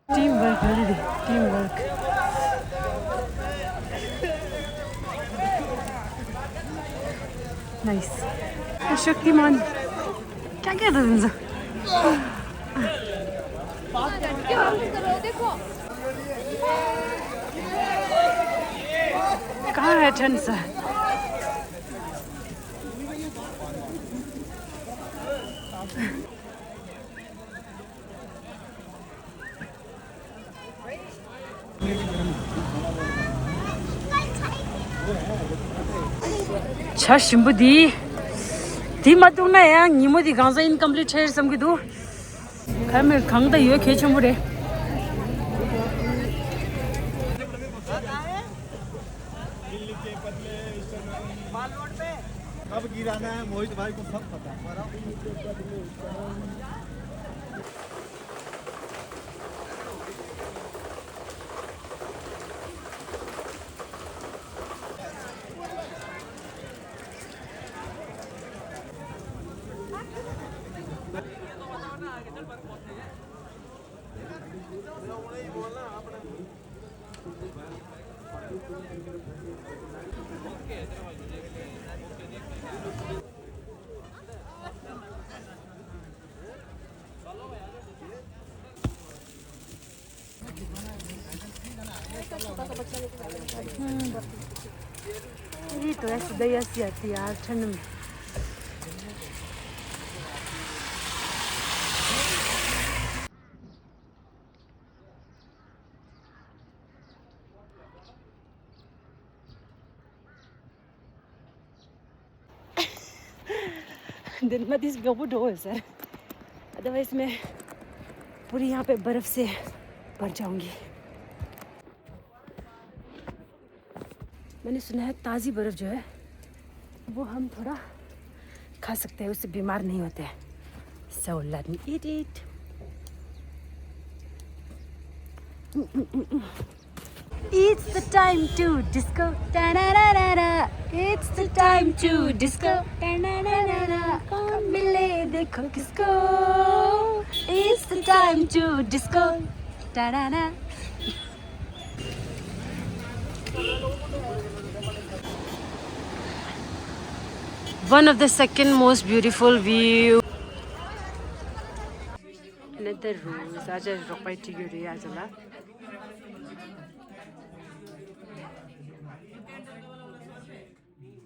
Teamwork, holiday. Teamwork. Nice. Shaktimaan क्या क्या था तुमसे कहाँ है ठंड सा 차 신부디 디마동나야 니모디 강사 인컴플리트 해 섬기도 가면 강다 요 개천물에 कब गिराना है मोहित भाई को सब पता है ये तो ऐसे दया सी आती है यार ठंड में दिन में दिस बहुत हो है सर अदरवाइज मैं पूरी यहाँ पे बर्फ से भर जाऊंगी मैंने सुना है ताज़ी बर्फ जो है वो हम थोड़ा खा सकते हैं उससे बीमार नहीं होते हैं so let me eat it It's the time to disco da da da da da It's the time to disco da da da da da कौन मिले देखो किसको It's the time to disco da da da One of the second most beautiful view Another rose आज रोपाई टिग्यो रे आजला